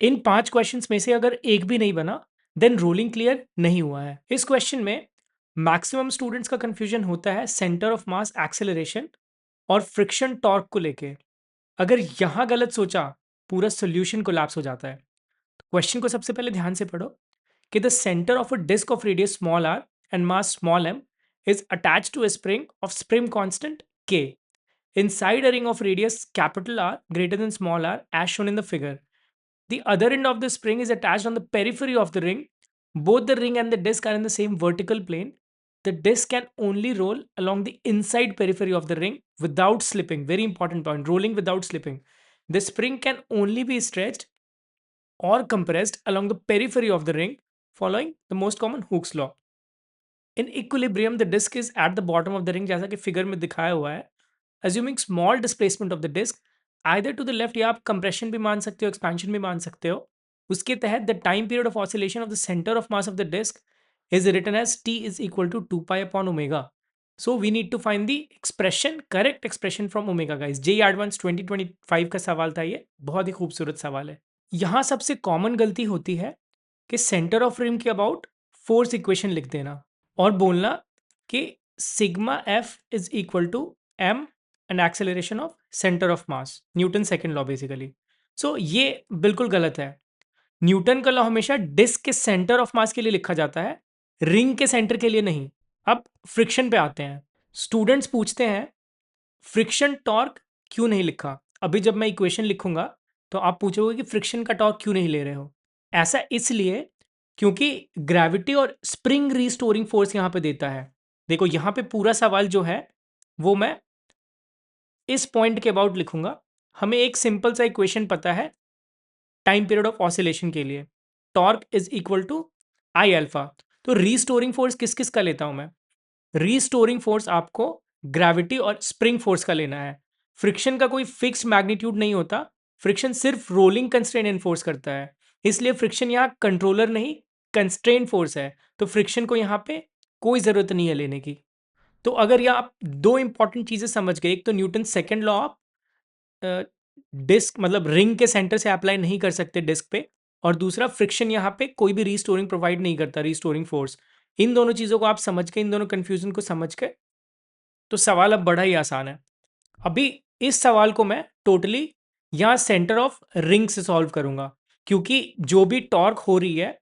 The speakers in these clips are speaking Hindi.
इन 5 क्वेश्चंस में से अगर एक भी नहीं बना, देन रोलिंग क्लियर नहीं हुआ है। इस क्वेश्चन में मैक्सिमम स्टूडेंट्स का कंफ्यूजन होता है सेंटर ऑफ मास एक्सेलरेशन और फ्रिक्शन टॉर्क को लेके। अगर यहां गलत सोचा, पूरा सोल्यूशन कोलैप्स हो जाता है। क्वेश्चन को सबसे पहले ध्यान से पढ़ो कि the centre of a disc of radius small R and mass small M is attached to a spring of spring constant K inside a ring of radius capital R greater than small r as shown in the figure. The other end of the spring is attached on the periphery of the ring. Both the ring and the disc are in the same vertical plane. The disc can only roll along the inside periphery of the ring without slipping. Very important point, rolling without slipping. The spring can only be stretched or compressed along the periphery of the ring following the most common Hooke's law. In equilibrium, the disc is at the bottom of the ring जैसा कि फिगर में दिखाया हुआ है. Assuming small displacement of the disc, either to the left या आप compression भी मान सकते हो, expansion भी मान सकते हो. उसके तहत the time period of oscillation of the center of mass of the disc is written as t is equal to 2 pi upon omega. So we need to find the expression, correct expression from omega guys. JEE Advanced 2025 का सवाल था ये, बहुत ही खूबसूरत सवाल है. यहाँ सबसे कॉमन गलती होती है कि सेंटर ऑफ रिंग के अबाउट फोर्स इक्वेशन लिख देना और बोलना कि sigma F is equal to M and acceleration of centre of mass, Newton second law basically. So ये बिल्कुल गलत है. न्यूटन का लॉ हमेशा डिस्क के सेंटर ऑफ मास के लिए लिखा जाता है, रिंग के सेंटर के लिए नहीं. अब फ्रिक्शन पे आते हैं. स्टूडेंट्स पूछते हैं फ्रिक्शन टॉर्क क्यों नहीं लिखा. अभी जब मैं इक्वेशन लिखूंगा तो आप पूछोगे कि फ्रिक्शन का टॉर्क क्यों नहीं ले रहे हो. ऐसा इसलिए क्योंकि ग्रेविटी और स्प्रिंग रीस्टोरिंग फोर्स यहां पे देता है. देखो यहां पे पूरा सवाल जो है वो मैं इस पॉइंट के अबाउट लिखूंगा. हमें एक सिंपल सा इक्वेशन पता है टाइम पीरियड ऑफ ऑसिलेशन के लिए, torque is equal to I alpha. तो रीस्टोरिंग फोर्स किस किस का लेता हूं मैं. रीस्टोरिंग फोर्स आपको ग्रेविटी और स्प्रिंग फोर्स का लेना है. फ्रिक्शन का कोई फिक्स मैग्नीट्यूड नहीं होता. फ्रिक्शन सिर्फ रोलिंग कंस्ट्रेन एनफोर्स करता है, इसलिए फ्रिक्शन यहाँ कंट्रोलर नहीं कंस्ट्रेन फोर्स है. तो फ्रिक्शन को यहाँ पे कोई जरूरत नहीं है लेने की. तो अगर यह आप दो इंपॉर्टेंट चीजें समझ गए, एक तो Newton second law of disc मतलब रिंग के सेंटर से अप्लाई नहीं कर सकते डिस्क पे, और दूसरा फ्रिक्शन यहाँ पे कोई भी रीस्टोरिंग प्रोवाइड नहीं करता, रीस्टोरिंग फोर्स. इन दोनों चीजों को आप समझ के, इन दोनों कंफ्यूजन को समझ के, तो सवाल अब बड़ा ही आसान है. अभी इस सवाल को मैं टोटली यहाँ सेंटर ऑफ रिंग से सॉल्व करूंगा, क्योंकि जो भी टॉर्क हो रही है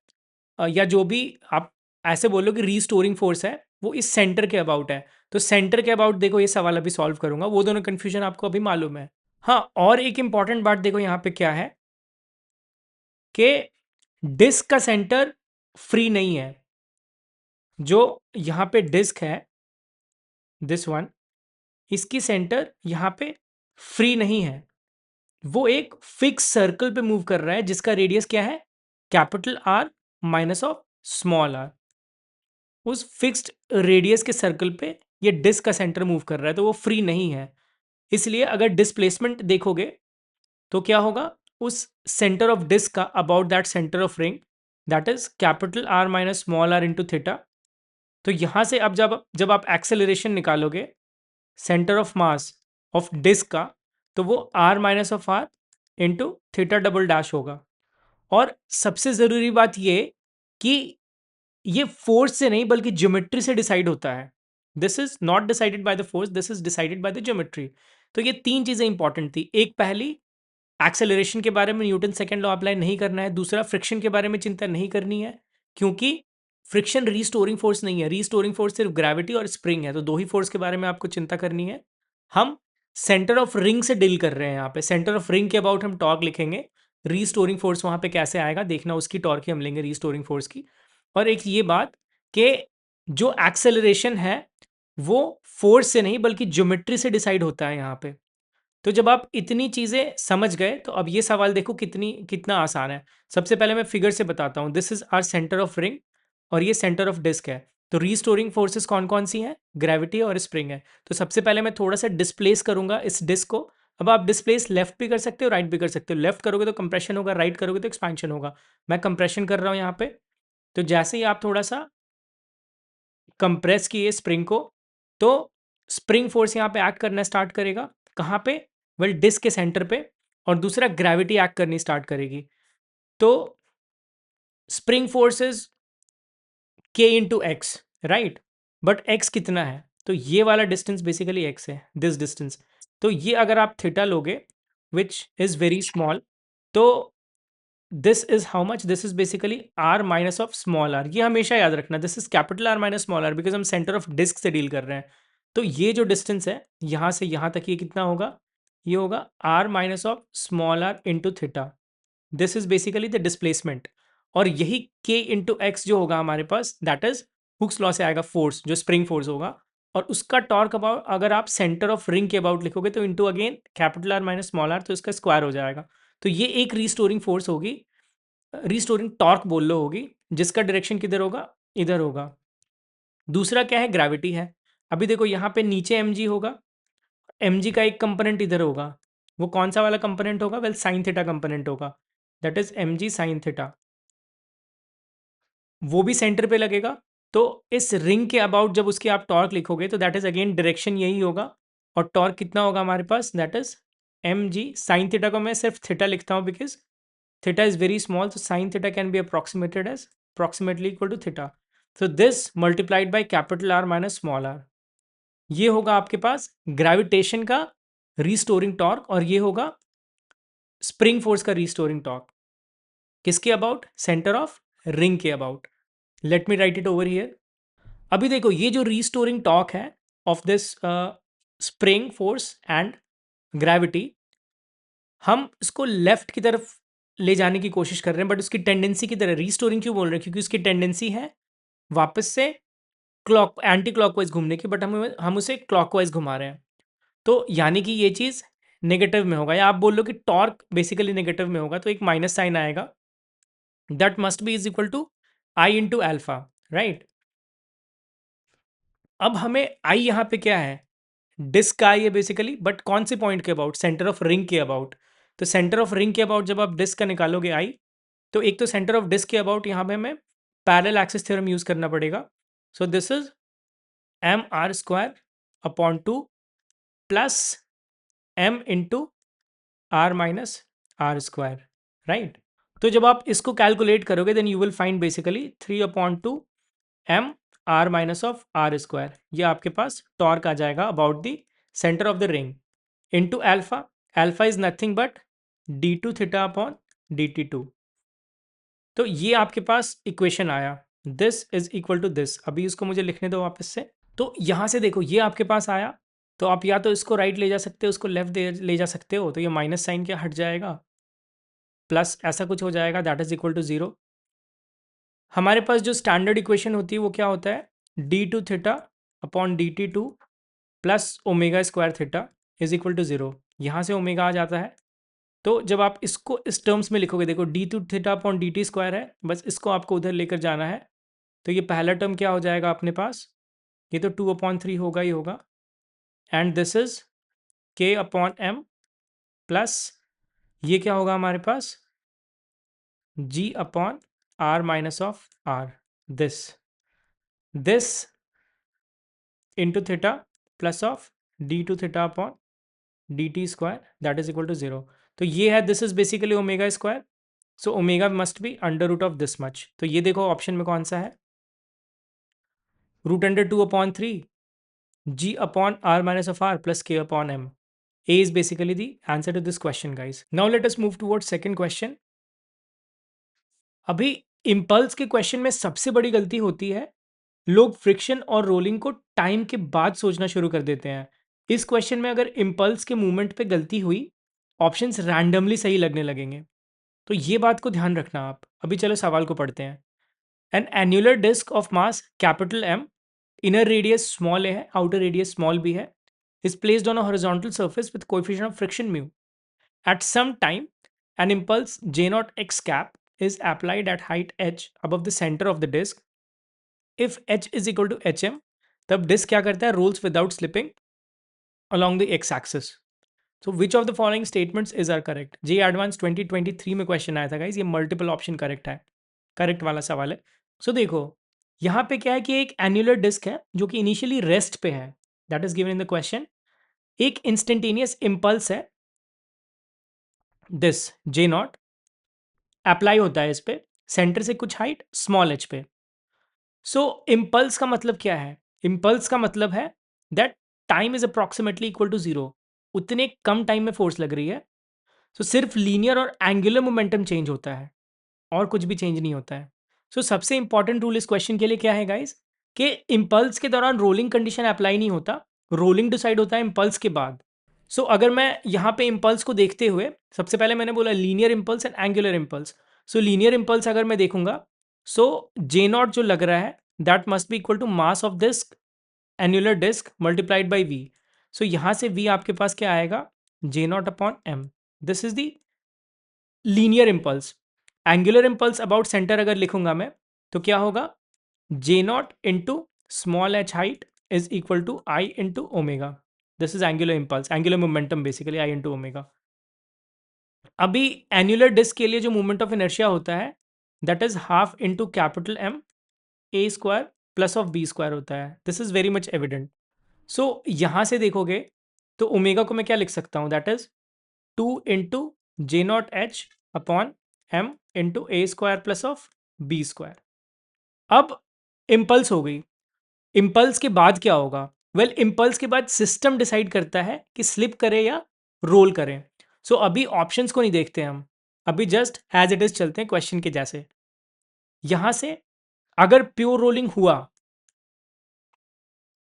या जो भी आप ऐसे बोलो कि रीस्टोरिंग फोर्स है, वो इस सेंटर के अबाउट है. तो सेंटर के अबाउट देखो ये सवाल अभी सॉल्व करूंगा, वो दोनों कंफ्यूजन आपको अभी मालूम है. हाँ, और एक इंपॉर्टेंट बात देखो यहाँ पे क्या है कि डिस्क का सेंटर फ्री नहीं है. जो यहाँ पे डिस्क है, दिस वन, इसकी सेंटर यहाँ पे फ्री नहीं है. वो एक फिक्स सर्कल पे मूव कर रहा है जिसका रेडियस क्या है, capital R minus of small R. उस फिक्स्ड रेडियस के सर्कल पे ये डिस्क का सेंटर मूव कर रहा है, तो वो फ्री नहीं है. इसलिए अगर डिस्प्लेसमेंट देखोगे तो क्या होगा, उस सेंटर ऑफ डिस्क का about that centre of ring, that is capital R minus small R into theta. तो यहां से अब जब जब आप एक्सेलरेशन निकालोगे centre of mass of disc का, तो वो R minus of R into theta double dash होगा. और सबसे जरूरी बात ये कि ये फोर्स से नहीं बल्कि ज्योमेट्री से डिसाइड होता है. This is not decided by the force, this is decided by the geometry. तो ये तीन चीजें इंपॉर्टेंट थी. एक पहली, एक्सेलरेशन के बारे में न्यूटन सेकंड लॉ अप्लाई नहीं करना है. दूसरा, फ्रिक्शन के बारे में चिंता नहीं करनी है, क्योंकि फ्रिक्शन रीस्टोरिंग फोर्स नहीं है. रीस्टोरिंग फोर्स सिर्फ ग्रेविटी और स्प्रिंग है, तो दो ही फोर्स के बारे में आपको चिंता करनी है. हम सेंटर ऑफ रिंग से डील कर रहे हैं यहाँ पे. सेंटर ऑफ रिंग के अबाउट हम टॉर्क लिखेंगे, रीस्टोरिंग फोर्स वहां पे कैसे आएगा देखना, उसकी टॉर्क ही हम लेंगे रीस्टोरिंग फोर्स की. और एक ये बात कि जो एक्सेलरेशन है वो फोर्स से नहीं बल्कि ज्योमेट्री से डिसाइड होता है यहाँ पे. तो जब आप इतनी चीजें समझ गए तो अब ये सवाल देखो कितना आसान है. सबसे पहले मैं फिगर से बताता हूँ. This is R centre of ring और ये सेंटर ऑफ डिस्क है. तो रीस्टोरिंग फोर्सेस कौन कौन सी हैं, ग्रेविटी और स्प्रिंग है. तो सबसे पहले मैं थोड़ा सा डिस्प्लेस करूंगा इस डिस्क को. अब आप डिस्प्लेस लेफ्ट भी कर सकते हो, राइट भी कर सकते हो. लेफ्ट करोगे तो कंप्रेशन होगा, राइट करोगे तो एक्सपेंशन होगा. मैं कंप्रेशन कर रहा हूँ यहाँ पे. तो जैसे ही आप थोड़ा सा कंप्रेस किए स्प्रिंग को, तो स्प्रिंग फोर्स यहाँ पे एक्ट करना स्टार्ट करेगा. कहाँ पे, वेल डिस्क के सेंटर पे. और दूसरा, ग्रेविटी एक्ट करनी स्टार्ट करेगी. तो spring force is K into X, right, but X कितना है, तो ये वाला डिस्टेंस बेसिकली एक्स है, दिस डिस्टेंस। तो ये अगर आप थीटा लोगे विच इज वेरी स्मॉल, तो this is how much, this is basically R minus of small R. ये हमेशा याद रखना, this is capital R minus small R, because हम सेंटर ऑफ डिस्क से डील कर रहे हैं। तो ये जो डिस्टेंस है यहां से यहां तक, ये कितना होगा, ये होगा R minus of small R into theta. This is basically the displacement. और यही के इंटू एक्स जो होगा हमारे पास, दैट इज हुक्स लॉ से आएगा फोर्स, जो स्प्रिंग फोर्स होगा। और उसका टॉर्क अबाउट, अगर आप सेंटर ऑफ रिंग के अबाउट लिखोगे तो into again capital R minus small R, तो इसका स्क्वायर हो जाएगा। तो ये एक रिस्टोरिंग फोर्स होगी, रिस्टोरिंग टॉर्क बोल लो होगी, जिसका डायरेक्शन किधर होगा, इधर होगा। दूसरा क्या है, ग्रेविटी है। अभी देखो यहाँ पे नीचे एम जी होगा, एम जी का एक कंपोनेंट इधर होगा, वो कौन सा वाला कंपोनेंट होगा, वेल साइन थीटा कंपोनेंट होगा, that is M G sine theta, वो भी सेंटर पे लगेगा। तो इस रिंग के अबाउट जब उसकी आप टॉर्क लिखोगे तो दैट इज अगेन डायरेक्शन यही होगा। और टॉर्क कितना होगा हमारे पास, that is M G sine theta को मैं सिर्फ थीटा लिखता हूँ because theta is very small, so sin theta can be approximated as approximately equal to theta. So this multiplied by capital R minus small r, ये होगा आपके पास ग्रेविटेशन का रिस्टोरिंग टॉर्क, और ये होगा स्प्रिंग फोर्स का रिस्टोरिंग टॉर्क। किसके अबाउट, सेंटर ऑफ रिंग के about. Let me right it over here. अभी देखो ये जो रिस्टोरिंग टॉर्क है of this spring force and gravity, हम इसको लेफ्ट की तरफ ले जाने की कोशिश कर रहे हैं, बट उसकी टेंडेंसी की तरह रीस्टोरिंग क्यों बोल रहे हैं, क्योंकि उसकी टेंडेंसी है वापस से क्लॉक एंटी क्लॉकवाइज घूमने की, बट हम उसे क्लॉकवाइज घुमा रहे हैं। तो यानी कि ये चीज़ नेगेटिव में होगा, या आप बोल लो कि टॉर्क बेसिकली नेगेटिव में होगा, तो एक माइनस साइन आएगा, that must be is equal to I into alpha, right. अब हमें आई यहाँ पे क्या है, डिस्क का आई है बेसिकली, बट कौन से पॉइंट के अबाउट, सेंटर ऑफ रिंग के अबाउट। तो सेंटर ऑफ रिंग के अबाउट जब आप डिस्क का निकालोगे आई, तो एक तो सेंटर ऑफ डिस्क के अबाउट यहाँ पे हमें पैरेलल एक्सिस थ्योरम यूज करना पड़ेगा। So this is M R square upon two plus M into R minus R square, right. तो जब आप इसको कैलकुलेट करोगे then you will find basically 3/2 M R minus of R square, ये आपके पास टॉर्क आ जाएगा about the centre of the ring into alpha. Alpha is nothing but D two theta upon D T two. तो ये आपके पास इक्वेशन आया, this is equal to this. अभी इसको मुझे लिखने दो वापस से। तो यहां से देखो ये आपके पास आया, तो आप या तो इसको राइट ले जा सकते हो, उसको लेफ्ट ले जा सकते हो, तो ये माइनस साइन क्या हट जाएगा, प्लस ऐसा कुछ हो जाएगा, that is equal to zero. हमारे पास जो स्टैंडर्ड इक्वेशन होती है वो क्या होता है, D two theta upon D T two plus omega square theta is equal to zero. यहाँ से ओमेगा आ जाता है। तो जब आप इसको इस टर्म्स में लिखोगे, देखो D two theta upon D T square है, बस इसको आपको उधर लेकर जाना है। तो ये पहला टर्म क्या हो जाएगा अपने पास, ये तो 2/3 होगा ही होगा, and this is K upon M plus ये क्या होगा हमारे पास, G upon R minus of R, this into theta plus of D two theta upon D T square that is equal to zero. तो ये है, this is basically omega square, so omega must be under root of this much. तो ये देखो ऑप्शन में कौन सा है, √2/3 g upon r minus of r plus k upon m. A is basically the answer to this question, guys. Now let us move towards second question. अभी इम्पल्स के क्वेश्चन में सबसे बड़ी गलती होती है, लोग फ्रिक्शन और रोलिंग को टाइम के बाद सोचना शुरू कर देते हैं। इस क्वेश्चन में अगर इम्पल्स के मूवमेंट पे गलती हुई, ऑप्शंस रैंडमली सही लगने लगेंगे। तो ये बात को ध्यान रखना आप। अभी चलो सवाल को पढ़ते हैं। An annular disc of mass capital M, inner radius small A है, आउटर रेडियस स्मॉल बी है, is placed on a horizontal surface with coefficient of friction mu. At some time, an impulse J naught x cap is applied at height h above the center of the disk. If h is equal to hm, तब डिस्क क्या करता है, rolls without slipping along the x axis. So which of the following statements is are correct? J Advanced 2023 में क्वेश्चन आया था गाइज, ये मल्टीपल ऑप्शन करेक्ट है, करेक्ट वाला सवाल है। सो देखो यहाँ पे क्या है कि एक एन्युलर डिस्क है जो कि इनिशियली रेस्ट पे है, that is given in the question. एक इंस्टेंटेनियस इंपल्स है, दिस जे नॉट, अप्लाई होता है इस पे, सेंटर से कुछ हाइट स्मॉल एच पे। सो इम्पल्स का मतलब क्या है? इम्पल्स का मतलब है that time is approximately equal to zero, उतने कम टाइम में फोर्स लग रही है। सो सिर्फ लीनियर और एंगुलर मोमेंटम चेंज होता है और कुछ भी चेंज नहीं होता है। सो सबसे इंपॉर्टेंट रूल इस क्वेश्चन के लिए क्या है गाइस, कि इम्पल्स के दौरान रोलिंग कंडीशन अप्लाई नहीं होता, रोलिंग डिसाइड होता है इम्पल्स के बाद। सो अगर मैं यहाँ पे इम्पल्स को देखते हुए, सबसे पहले मैंने बोला linear impulse and angular impulse. So linear impulse अगर मैं देखूंगा, सो जे नॉट जो लग रहा है that must be equal to mass of this annular disc multiplied by V. So यहाँ से वी आपके पास क्या आएगा, J not upon M. This is the linear impulse. Angular impulse about centre अगर लिखूंगा मैं, तो क्या होगा, J naught into small H height is equal to I into omega. This is angular impulse, angular momentum basically I into omega. अभी एन्युलर डिस्क के लिए जो मोमेंट ऑफ इनर्शिया होता है that is half into capital M A square plus of B square होता है। This is very much evident. So यहां से देखोगे तो ओमेगा को मैं क्या लिख सकता हूं, that is 2 into J naught H upon M into A square plus of B square. अब इम्पल्स हो गई। इम्पल्स के बाद क्या होगा, वेल इम्पल्स के बाद सिस्टम डिसाइड करता है कि स्लिप करे या रोल करें। सो अभी ऑप्शंस को नहीं देखते हम, अभी जस्ट एज इट इज चलते हैं क्वेश्चन के जैसे। यहां से अगर प्योर रोलिंग हुआ,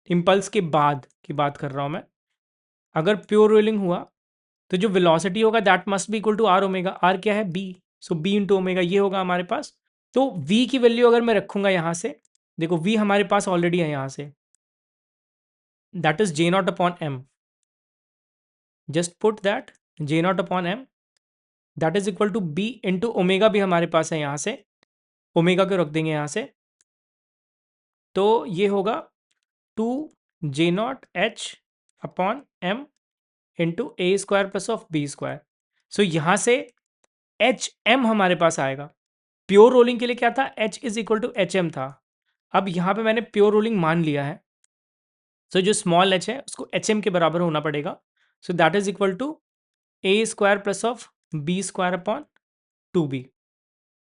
इम्पल्स के बाद की बात कर रहा हूं मैं, अगर प्योर रोलिंग हुआ तो जो वेलोसिटी होगा that must be equal to R omega. R क्या है, B. So B into omega ये होगा हमारे पास। तो v की वैल्यू अगर मैं रखूंगा यहां से, देखो v हमारे पास ऑलरेडी है यहां से, that is J not upon M. Just put that J not upon M that is equal to B into omega भी हमारे पास है यहां से, ओमेगा को रख देंगे यहां से। तो ये होगा 2 J naught H upon M into A square plus of B square. So यहां से एच एम हमारे पास आएगा। प्योर रोलिंग के लिए क्या था, H is equal to H M था। अब यहां पे मैंने प्योर रोलिंग मान लिया है, सो जो स्मॉल एच है उसको एच एम के बराबर होना पड़ेगा। So that is equal to A square plus of B square upon 2b।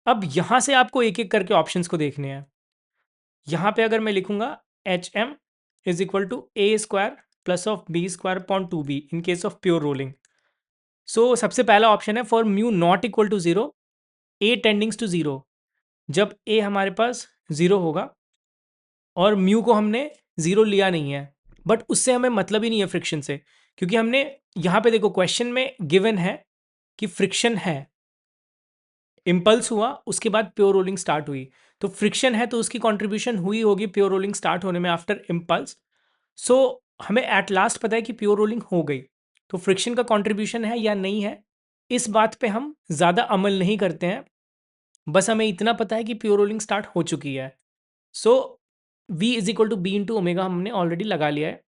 अब यहां से आपको एक एक करके ऑप्शंस को देखने हैं। यहां पे अगर मैं लिखूंगा H M is equal to A square plus of B square upon 2b in case of pure rolling. So सबसे पहला ऑप्शन है for mu not equal to zero A tendings to zero. जब ए हमारे पास जीरो होगा और म्यू को हमने जीरो लिया नहीं है, बट उससे हमें मतलब ही नहीं है फ्रिक्शन से, क्योंकि हमने यहाँ पे देखो क्वेश्चन में गिवन है कि फ्रिक्शन है, इम्पल्स हुआ उसके बाद प्योर रोलिंग स्टार्ट हुई, तो फ्रिक्शन है तो उसकी कंट्रीब्यूशन हुई होगी प्योर रोलिंग स्टार्ट होने में आफ्टर इम्पल्स। सो हमें एट लास्ट पता है कि प्योर रोलिंग हो गई, तो फ्रिक्शन का कंट्रीब्यूशन है या नहीं है इस बात पे हम ज़्यादा अमल नहीं करते हैं, बस हमें इतना पता है कि प्योर रोलिंग स्टार्ट हो चुकी है। So v is equal to B into omega हमने ऑलरेडी लगा लिया है,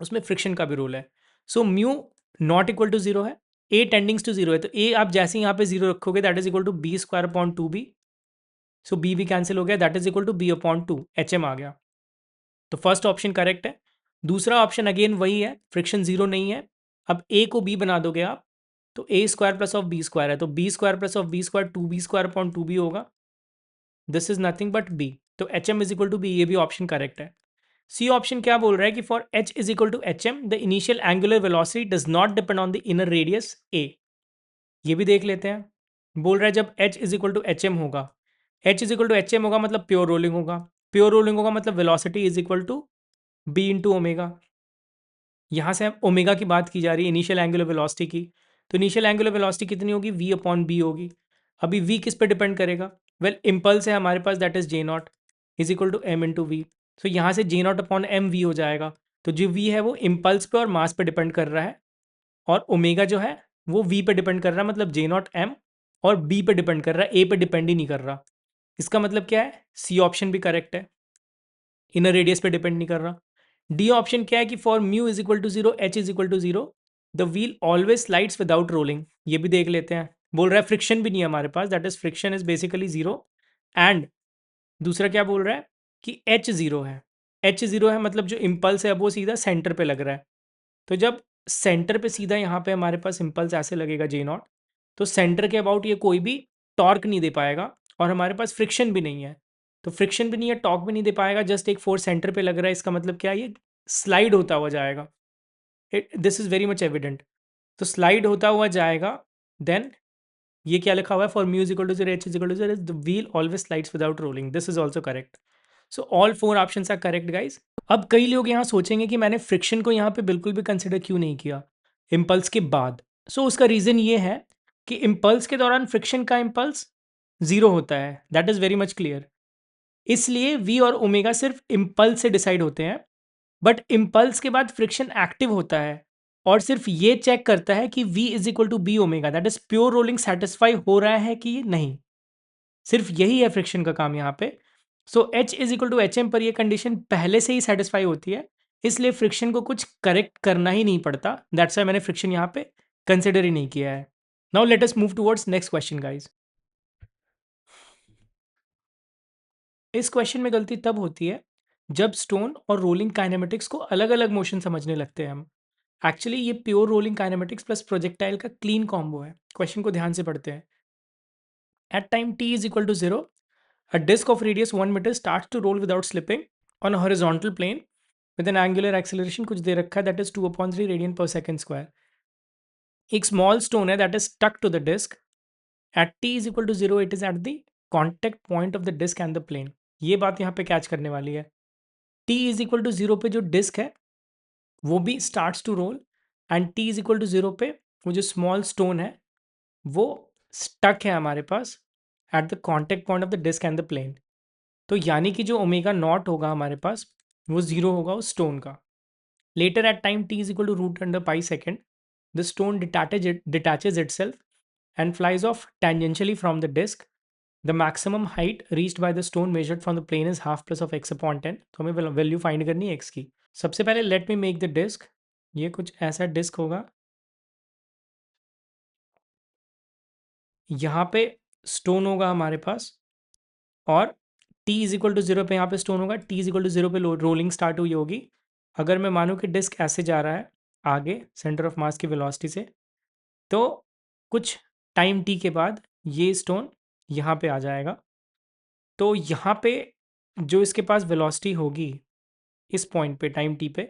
उसमें फ्रिक्शन का भी रोल है। So mu not equal to zero है, ए टेंडिंग्स टू जीरो है, तो ए आप जैसे ही यहाँ पे जीरो रखोगे that is equal to B square upon 2b। So B भी कैंसिल हो गया, that is equal to B upon 2 H M आ गया। तो फर्स्ट ऑप्शन करेक्ट है। दूसरा ऑप्शन अगेन वही है, फ्रिक्शन जीरो नहीं है। अब ए को बी बना दोगे आप, तो A square plus of B square है, तो B square plus of B square 2b square upon 2b होगा। This is nothing but B, तो H M is equal to B, ये भी ऑप्शन करेक्ट है। सी ऑप्शन क्या बोल रहा है कि for H is equal to H M the initial angular velocity does not depend on the inner radius A. ये भी देख लेते हैं। बोल रहा है जब H is equal to H M होगा, H is equal to H M होगा मतलब प्योर रोलिंग होगा, प्योर रोलिंग होगा मतलब velocity is equal to B into omega. यहाँ से अब ओमेगा की बात की जा रही है इनिशियल एंगुलर वेलोसिटी की, तो इनिशियल एंगुलर वेलोसिटी कितनी होगी, वी अपॉन बी होगी। अभी वी किस पे डिपेंड करेगा, वेल इम्पल्स है हमारे पास that is J not is equal to M into V. तो यहाँ से J not upon M V हो जाएगा, तो जो वी है वो इम्पल्स पे और मास पे डिपेंड कर रहा है, और ओमेगा जो है वो वी पे डिपेंड कर रहा है, मतलब जे नॉट एम, और बी पे डिपेंड कर रहा है, ए पे डिपेंड ही नहीं कर रहा। इसका मतलब क्या है, सी ऑप्शन भी करेक्ट है, इनर रेडियस पे डिपेंड नहीं कर रहा। डी ऑप्शन क्या है कि for mu is equal to zero H is equal to zero the wheel always slides without rolling. ये भी देख लेते हैं। बोल रहा है फ्रिक्शन भी नहीं है हमारे पास, that is friction is basically zero. And दूसरा क्या बोल रहा है कि एच जीरो है, एच जीरो है मतलब जो इम्पल्स है अब वो सीधा सेंटर पे लग रहा है। तो जब सेंटर पे सीधा यहाँ पे हमारे पास इम्पल्स ऐसे लगेगा जे नॉट, तो सेंटर के अबाउट ये कोई भी टॉर्क नहीं दे पाएगा और हमारे पास फ्रिक्शन भी नहीं है। तो फ्रिक्शन भी नहीं है, टॉर्क भी नहीं दे पाएगा, जस्ट एक फोर्स सेंटर पे लग रहा है, इसका मतलब क्या है, ये स्लाइड होता हुआ जाएगा। This is very much evident. तो स्लाइड होता हुआ जाएगा, देन ये क्या लिखा हुआ है, for mu is equal to zero, H is equal to zero, the wheel always slides without rolling. This is also correct. So all four options are correct guys. अब कई लोग यहाँ सोचेंगे कि मैंने फ्रिक्शन को यहाँ पे बिल्कुल भी कंसिडर क्यों नहीं किया इम्पल्स के बाद। सो उसका रीजन ये है कि इम्पल्स के दौरान फ्रिक्शन का इम्पल्स जीरो होता है, that is very much clear. इसलिए वी और ओमेगा सिर्फ इम्पल्स से डिसाइड होते हैं, बट इम्पल्स के बाद फ्रिक्शन एक्टिव होता है और सिर्फ ये चेक करता है कि v is equal to B omega, that is pure rolling satisfy हो रहा है कि नहीं। सिर्फ यही है फ्रिक्शन का काम यहाँ पे। So h is equal to H M पर ये कंडीशन पहले से ही सेटिस्फाई होती है, इसलिए फ्रिक्शन को कुछ करेक्ट करना ही नहीं पड़ता। दैट्स वाई मैंने फ्रिक्शन यहाँ पे कंसिडर ही नहीं किया है। Now let us move towards next question guys. इस क्वेश्चन में गलती तब होती है जब स्टोन और रोलिंग काइनेमेटिक्स को अलग अलग मोशन समझने लगते हैं हम। एक्चुअली ये pure rolling kinematics plus projectile का क्लीन कॉम्बो है। क्वेश्चन को ध्यान से पढ़ते हैं। At time t is equal to zero, a disc of radius 1 metre start to roll without slipping on a horizontal plane with an angular acceleration, कुछ दे रखा है, that is 2/3 radian per second square. एक स्मॉल स्टोन है that is stuck to the disc at t is equal to zero, it is at the contact point of the disc and the plane. ये बात यहाँ पे कैच करने वाली है। t is equal to zero पे जो डिस्क है वो भी starts to roll, and t is equal to zero पे वो जो स्मॉल स्टोन है वो स्टक है हमारे पास at the contact point of the disc and the plane. तो यानी कि जो ओमेगा नॉट होगा हमारे पास वो जीरो होगा उस स्टोन का। Later at time t is equal to root under pi second, the stone detaches itself and flies off tangentially from the disk. The maximum height reached by the stone measured from the plane is half plus of x upon 10। तो हमें वैल्यू फाइंड करनी है x की। सबसे पहले let me make the disc. ये कुछ ऐसा डिस्क होगा, यहाँ पे स्टोन होगा हमारे पास, और t is equal to zero पे यहाँ पे स्टोन होगा, t is equal to zero पे रोलिंग स्टार्ट हुई होगी। अगर मैं मानूँ कि डिस्क ऐसे जा रहा है आगे सेंटर ऑफ मास की वेलोसिटी से, तो कुछ टाइम t के बाद ये स्टोन यहाँ पे आ जाएगा। तो यहाँ पे जो इसके पास वेलोसिटी होगी इस पॉइंट पे टाइम t पे,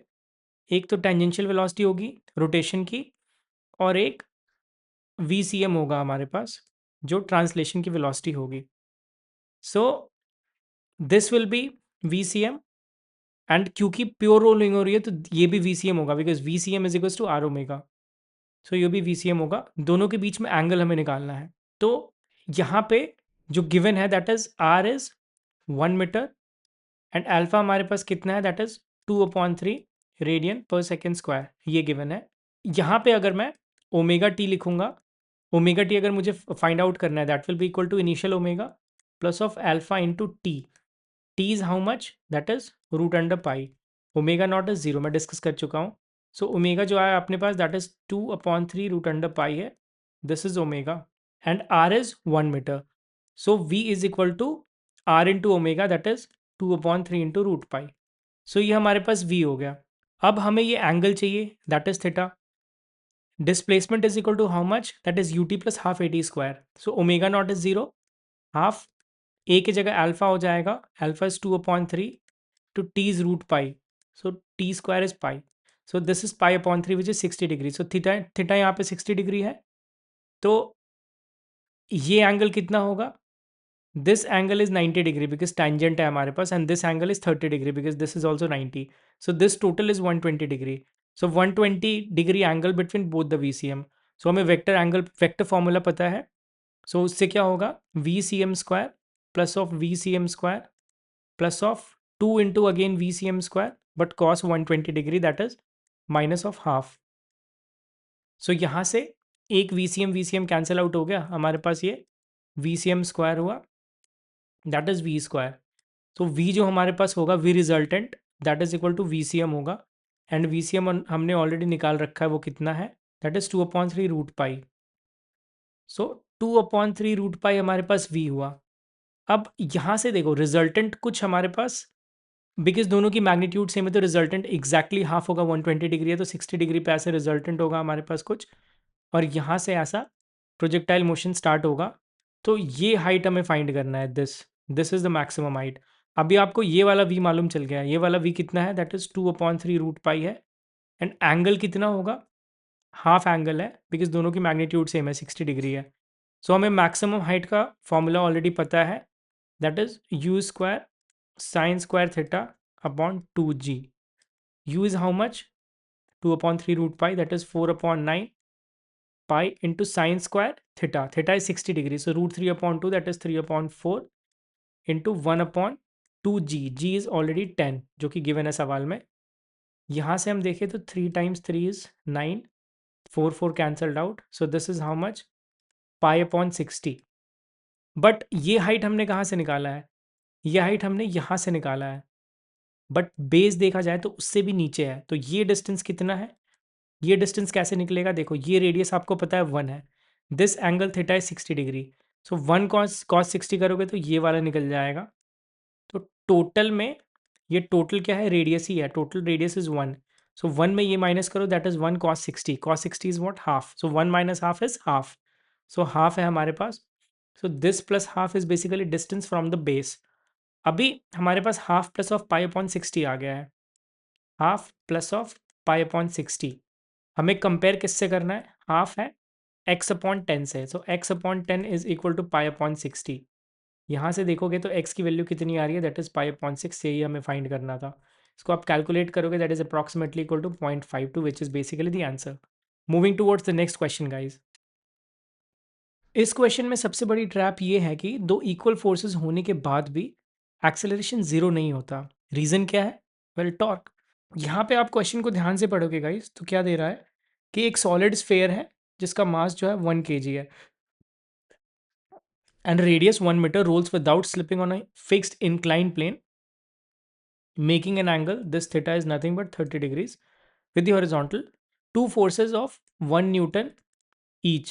एक तो टेंजेंशियल वेलोसिटी होगी रोटेशन की, और एक VCM होगा हमारे पास जो ट्रांसलेशन की वेलोसिटी होगी। So this will be VCM, and क्योंकि प्योर रोलिंग हो रही है तो ये भी VCM होगा, because VCM is equal to R omega. So ये भी VCM होगा। दोनों के बीच में एंगल हमें निकालना है। तो यहाँ पे जो गिवन है that is R is 1 metre and alpha हमारे पास कितना है, दैट इज 2/3 रेडियन पर सेकेंड स्क्वायर, ये गिवन है। यहाँ पे अगर मैं ओमेगा टी लिखूंगा, ओमेगा टी अगर मुझे फाइंड आउट करना है that will be equal to initial omega plus of alpha into T. T is how much, that is root under pi. Omega not is zero, मैं डिस्कस कर चुका हूँ। सो ओमेगा जो आया अपने पास that is 2/3 root under pi है, this is omega, and R is 1 metre. So V is equal to R into omega, that is 2/3 into root pi. सो ये हमारे पास v हो गया। अब हमें ये एंगल चाहिए that is theta. Displacement is equal to how much, that is ut plus half A T square. So omega not is zero, half A की जगह अल्फा हो जाएगा, alpha is 2/3 to T is root pi, so T square is pi. So this is पाई/3 which is 60 degree. So theta theta यहाँ पे 60 डिग्री है। तो ये एंगल कितना होगा, this angle is 90 degree because tangent है हमारे पास, and this angle is 30 degree because this is also 90। So this total is 120 degree. So 120 degree angle between both the VCM। So हमें वेक्टर एंगल वेक्टर फॉर्मूला पता है। सो उससे क्या होगा, VCM square plus of VCM square plus of 2 into again VCM square but cos 120 degree, that is minus of half. So यहाँ से एक VCM कैंसिल आउट हो गया, हमारे पास ये VCM स्क्वायर हुआ, दैट इज V स्क्वायर। तो V जो हमारे पास होगा V resultant, that is equal to VCM होगा, एंड VCM हमने ऑलरेडी निकाल रखा है, वो कितना है, that is 2/3 root pi. So 2/3 root pi हमारे पास V हुआ। अब यहाँ से देखो रिजल्टेंट कुछ हमारे पास, बिकॉज दोनों की मैग्नीट्यूड सेम है तो रिजल्टेंट एग्जैक्टली हाफ होगा, 120 डिग्री है तो 60 डिग्री पे ऐसे रिजल्टेंट होगा हमारे पास कुछ, और यहाँ से ऐसा प्रोजेक्टाइल मोशन स्टार्ट होगा तो ये हाइट हमें फाइंड करना है, this is the maximum height. अभी आपको ये वाला v मालूम चल गया है, ये वाला v कितना है, दैट इज 2/3 रूट पाई है। एंड एंगल कितना होगा, हाफ एंगल है, बिकॉज दोनों की मैग्नीट्यूड सेम है, 60 डिग्री है। सो हमें मैक्सिमम हाइट का फॉर्मूला ऑलरेडी पता है, that is U square sine square theta upon 2g। U is how much, 2/3 root pi, that is 4/9 pi into sine square theta, theta is 60 degree, so √3/2 that is 3/4 into 1/2g, G is already 10 जो कि गिवन है सवाल में। यहाँ से हम देखें तो 3 × 3 इज 9, 4 cancelled out, so this is how much, π/60। But ये हाइट हमने कहाँ से निकाला है, ये हाइट हमने यहाँ से निकाला है, बट बेस देखा जाए तो उससे भी नीचे है। तो ये डिस्टेंस कितना है, ये डिस्टेंस कैसे निकलेगा, देखो ये रेडियस आपको पता है 1 है, दिस एंगल थीटा है 60 डिग्री, सो 1 cos 60 करोगे तो ये वाला निकल जाएगा। तो टोटल में ये टोटल क्या है, रेडियस ही है, टोटल रेडियस इज 1। सो 1 में ये माइनस करो, that is 1 cos 60, cos 60 is what, half, so 1 minus half is half, so half है हमारे पास। So this plus half is basically distance from the base. अभी हमारे पास हाफ प्लस ऑफ π/60 आ गया है, हाफ प्लस ऑफ π/60। हमें कंपेयर किससे करना है, हाफ है x/10 से, सो x/10 इज इक्वल टू π/60। यहाँ से देखोगे तो x की वैल्यू कितनी आ रही है, दैट इज π/6, यही हमें फाइंड करना था। इसको आप कैलकुलेट करोगे, that is approximately equal to 0.52, which is basically the answer. Moving towards the next question guys. इस क्वेश्चन में सबसे बड़ी ट्रैप ये है कि दो इक्वल फोर्सेस होने के बाद भी एक्सेलरेशन जीरो नहीं होता। रीजन क्या है, वेल टॉर्क। यहाँ पे आप क्वेश्चन को ध्यान से पढ़ोगे गाइस तो क्या दे रहा है कि एक सॉलिड स्फेयर है जिसका मास जो है 1 kg है, and radius 1 metre, rolls without slipping on a fixed incline plane making an angle, this theta is nothing but 30 degrees with the horizontal, two forces of 1 newton each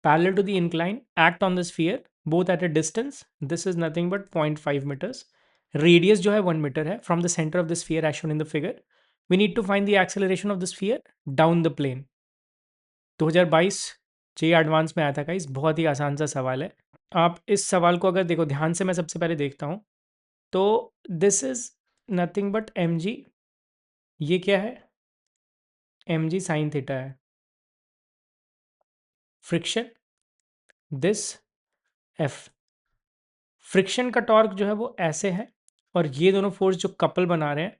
parallel to the incline act on the sphere both at a distance, this is nothing but 0.5 meters, radius जो है 1 मीटर है, from the center of the sphere as shown in the figure, we need to find the acceleration of the sphere down the plane। 2022 J advance में आया था गाइस, बहुत ही आसान सा सवाल है। आप इस सवाल को अगर देखो ध्यान से, मैं सबसे पहले देखता हूँ, तो this is nothing but M G, ये क्या है, एम जी साइन थीटा है, फ्रिक्शन दिस एफ। फ्रिक्शन का टॉर्क जो है वो ऐसे है, और ये दोनों फोर्स जो कपल बना रहे हैं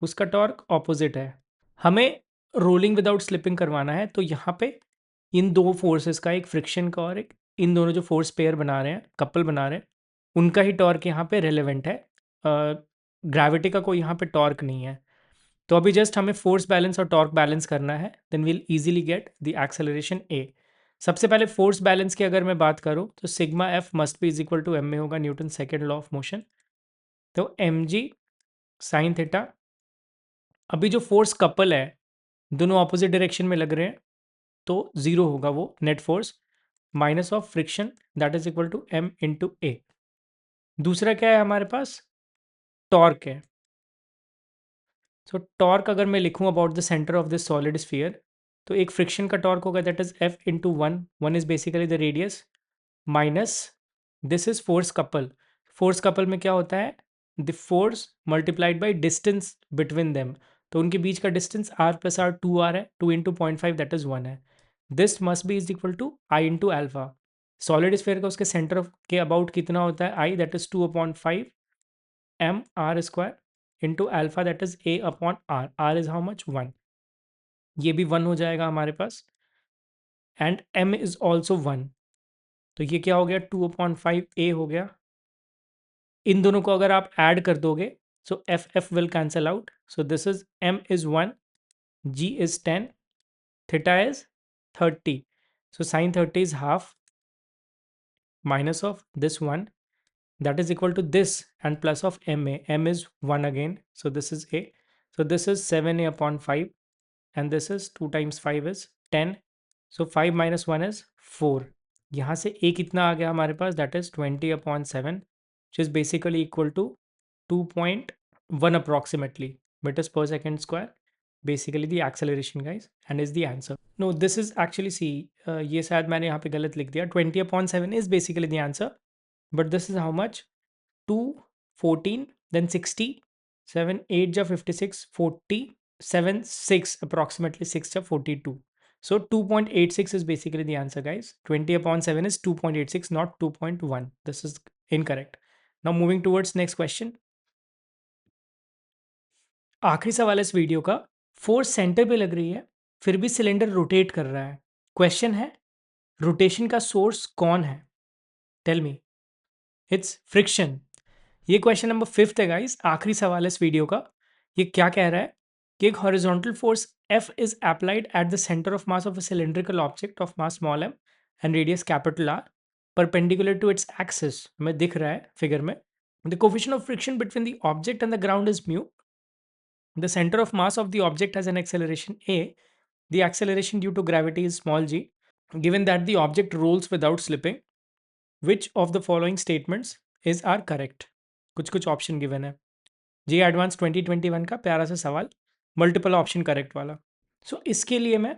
उसका टॉर्क ऑपोजिट है। हमें रोलिंग विदाउट स्लिपिंग करवाना है, तो यहाँ पे इन दो फोर्सेस का, एक फ्रिक्शन का और एक इन दोनों जो फोर्स पेयर बना रहे हैं, कपल बना रहे हैं, उनका ही टॉर्क यहाँ पे रेलेवेंट है। ग्रेविटी का कोई यहाँ पे टॉर्क नहीं है। तो अभी जस्ट हमें फोर्स बैलेंस और टॉर्क बैलेंस करना है, then will easily get the acceleration A. सबसे पहले फोर्स बैलेंस की अगर मैं बात करूँ तो sigma F must be is equal to M में होगा, Newton second law of motion. तो एम जी साइन थीटा, अभी जो फोर्स कपल है दोनों ऑपोजिट डायरेक्शन में लग रहे हैं, तो जीरो होगा वो net force, minus of friction that is equal to M into A. दूसरा क्या है हमारे पास, टॉर्क है। सो टॉर्क अगर मैं लिखूं about the centre of this solid sphere, तो एक फ्रिक्शन का टॉर्क होगा that is F into 1, 1 is basically the radius, minus this is force couple. Force couple में क्या होता है, the force multiplied by distance between them, तो उनके बीच का distance are plus are 2r है, 2 इंटू 0.5 दैट इज 1 है। This must be is equal to I into alpha. Solid sphere का उसके सेंटर के अबाउट कितना होता है, I, that is 2/5 M R square into alpha that is A upon R, R is how much 1, ये भी 1 हो जाएगा हमारे पास, एंड एम इज ऑल्सो 1, तो ये क्या हो गया, 2/5 ए हो गया। इन दोनों को अगर आप ऐड कर दोगे, so F F will cancel out, so this is M is 1, G is 10, theta is 30, so sine 30 is half minus of this 1, that is equal to this and plus of ma, m is 1 again, so this is a, so this is 7a upon 5, and this is 2 times 5 is 10, so 5 minus 1 is 4। यहाँ से a कितना आ गया हमारे पास, that is 20 upon 7, which is basically equal to 2.1 approximately meters per second square, basically the acceleration guys and is the answer. No, this is actually see ये शायद मैंने यहाँ पे गलत लिख दिया. 20/7 is basically the answer, but this is how much? 2, 14, then 60, 7, 8 ja 56, 40, 7, 6, approximately 6 ja 42. So 2.86 is basically the answer, guys. 20/7 is 2.86, not 2.1. This is incorrect. Now moving towards next question. आखिरी सवाल इस वीडियो का, फोर्स सेंटर पे लग रही है फिर भी सिलेंडर रोटेट कर रहा है. क्वेश्चन है रोटेशन का सोर्स कौन है? Tell me. It's friction. ये क्वेश्चन नंबर 5 है गाइस, आखिरी सवाल है इस वीडियो का. ये क्या कह रहा है कि एक horizontal force F is applied at the centre of mass of a cylindrical object of mass small m and radius capital R perpendicular to its axis. हमें दिख रहा है फिगर में. The coefficient of friction between the object and the ground is mu. The center of mass of the object has an acceleration a. The acceleration due to gravity is small g. Given that the object rolls without slipping, which of the following statements is are correct? कुछ कुछ ऑप्शन गिवन है. जे एडवांस 2021 का प्यारा सा सवाल, मल्टीपल ऑप्शन करेक्ट वाला. सो इसके लिए मैं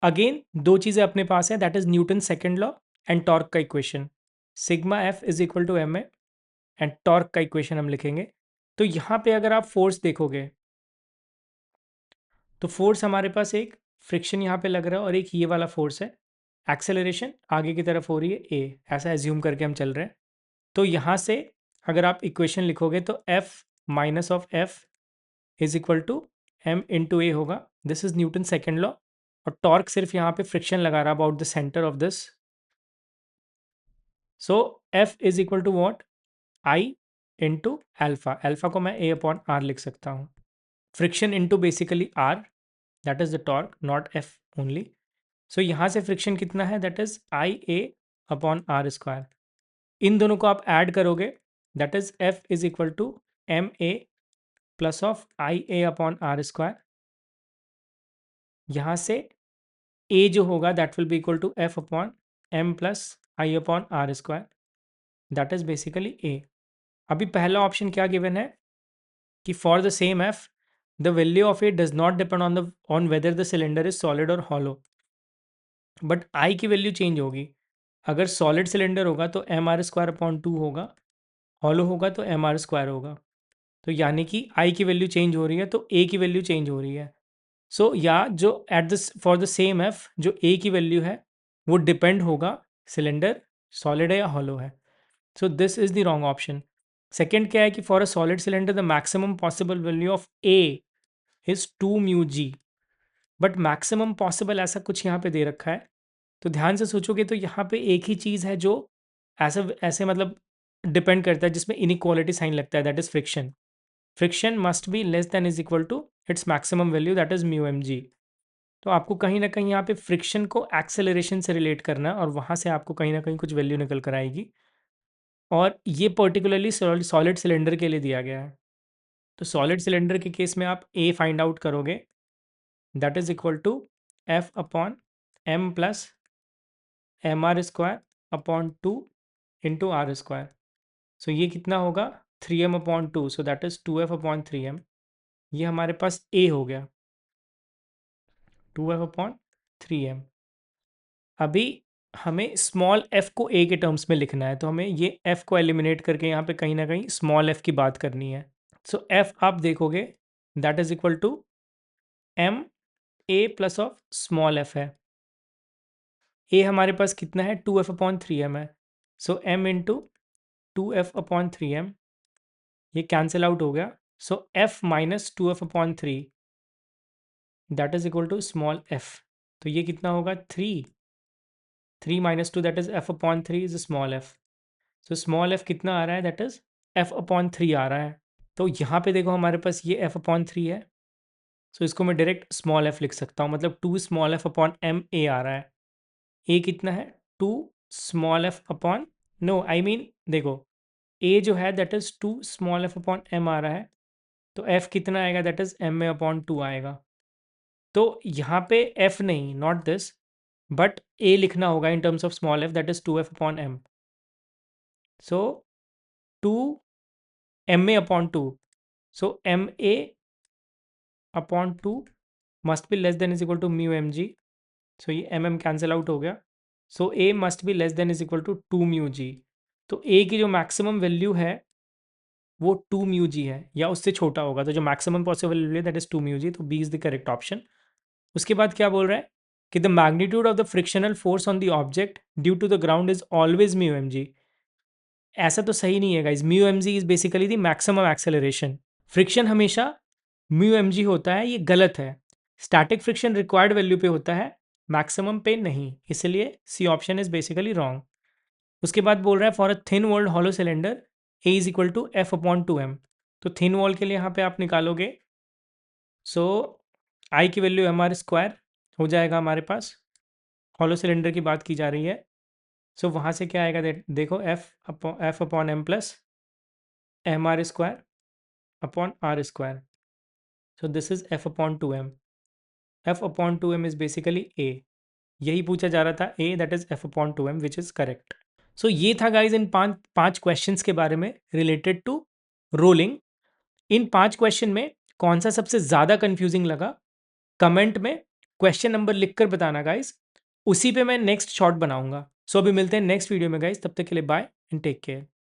अगेन दो चीज़ें अपने पास है, that is Newton second law and torque का equation. Sigma F is equal to M A and torque का इक्वेशन हम लिखेंगे. तो यहाँ पे अगर आप फोर्स देखोगे तो फोर्स हमारे पास एक फ्रिक्शन यहाँ पे लग रहा है और एक ये वाला फोर्स है. एक्सेलरेशन आगे की तरफ हो रही है ए, ऐसा एज्यूम करके हम चल रहे हैं. तो यहाँ से अगर आप इक्वेशन लिखोगे तो F minus of F is equal to M into A होगा. This is Newton second law. और टॉर्क सिर्फ यहाँ पे फ्रिक्शन लगा रहा about the centre of this. So F is equal to what? I into alpha. Alpha को मैं ए अपॉन आर लिख सकता हूँ. Friction into basically R, that is the torque, not F only. So यहाँ से फ्रिक्शन कितना है? That is I A upon R square. इन दोनों को आप ऐड करोगे, that is F is equal to M A plus of I A upon R square. यहाँ से ए जो होगा that will be equal to F upon M plus I upon R square. That is basically A. अभी पहला ऑप्शन क्या गिवन है कि for the same F the value of A does not depend on whether the cylinder is solid और हॉलो. बट आई की वैल्यू चेंज होगी. अगर सॉलिड सिलेंडर होगा तो एम आर स्क्वायर अपॉन 2 होगा, हॉलो होगा तो एम आर स्क्वायर होगा. तो यानी कि आई की वैल्यू चेंज हो रही है तो ए की वैल्यू चेंज हो रही है. सो या जो at this for the same F जो ए की वैल्यू है वो डिपेंड होगा सिलेंडर सॉलिड है या हॉलो है. So this is the wrong option. Second क्या है कि for a solid cylinder the maximum possible value of A is 2 mu G. But maximum possible ऐसा कुछ यहाँ पे दे रखा है. तो ध्यान से सोचोगे तो यहाँ पे एक ही चीज़ है जो ऐसे ऐसे मतलब डिपेंड करता है जिसमें इनइक्वालिटी साइन लगता है, that is friction. Friction must be less than is equal to its maximum value that is mu M G. तो आपको कहीं ना कहीं यहाँ पे फ्रिक्शन को एक्सेलरेशन से रिलेट करना है और वहाँ से आपको कहीं ना कहीं कुछ वैल्यू निकल कर आएगी. और ये पर्टिकुलरली सॉलिड सिलेंडर के लिए दिया गया है. तो सॉलिड सिलेंडर के केस में आप ए फाइंड आउट करोगे, that is equal to F upon M plus M R square upon 2 into R square. So ये कितना होगा? 3m upon 2. So that is 2f upon 3m. ये हमारे पास a हो गया, 2f अपॉन 3m. अभी हमें स्मॉल f को a के टर्म्स में लिखना है तो हमें ये f को एलिमिनेट करके यहाँ पे कहीं ना कहीं स्मॉल f की बात करनी है. सो f आप देखोगे that is equal to M A plus of small f है. a हमारे पास कितना है? 2f अपॉन 3m है. सो m into 2f upon 3m, ये कैंसिल आउट हो गया. So f minus 2f upon 3 that is equal to small f. तो ये कितना होगा? 3 minus 2 that is f upon 3 is small f. So small f कितना आ रहा है? दैट इज f अपॉन 3 आ रहा है. तो यहाँ पे देखो हमारे पास ये f अपॉन 3 है. सो इसको मैं डायरेक्ट स्मॉल f लिख सकता हूँ, मतलब 2 small f upon m a आ रहा है. a कितना है? 2 small f upon, no I mean देखो a जो है that is 2 small f upon m आ रहा है. तो f कितना आएगा? That is m a upon 2 आएगा. तो यहाँ पे f नहीं, नॉट दिस, बट a लिखना होगा in terms of small f that is 2f upon m. So 2 ma upon 2. So ma upon 2 must be less than is equal to mu M G. So ये एम कैंसिल आउट हो गया। So A must be less than is equal to 2 mu G. तो ए की जो मैक्सिमम वैल्यू है वो 2 म्यू जी है या उससे छोटा होगा, तो जो मैक्सिमम पॉसिबल वैल्यू है दैट इज 2 म्यू जी, तो B is the correct option. उसके बाद क्या बोल रहा है कि the magnitude of the frictional force on the object due to the ground is always mu M G. ऐसा तो सही नहीं है guys, mu M G is basically the maximum acceleration. Friction हमेशा म्यू एम जी होता है, ये गलत है। स्टैटिक फ्रिक्शन रिक्वायर्ड वैल्यू पे होता है, मैक्सिमम पे नहीं, इसलिए C option is basically wrong. उसके बाद बोल रहा है for a thin walled hollow cylinder A is equal to F upon 2m। तो थिन वॉल के लिए यहाँ पे आप निकालोगे, सो आई की वैल्यू एम आर स्क्वायर हो जाएगा हमारे पास, हॉलो सिलेंडर की बात की जा रही है। सो वहाँ से क्या आएगा, देखो F upon M plus M R square upon R square. So this is F upon 2m। F upon 2m is basically A, यही पूछा जा रहा था, A that is F upon 2m which is correct. So ये था गाइज इन पांच क्वेश्चंस के बारे में रिलेटेड टू रोलिंग। इन 5 क्वेश्चन में कौन सा सबसे ज़्यादा कंफ्यूजिंग लगा, कमेंट में क्वेश्चन नंबर लिखकर बताना गाइज, उसी पे मैं नेक्स्ट शॉर्ट बनाऊंगा। सो अभी मिलते हैं नेक्स्ट वीडियो में गाइज, तब तक के लिए बाय एंड टेक केयर।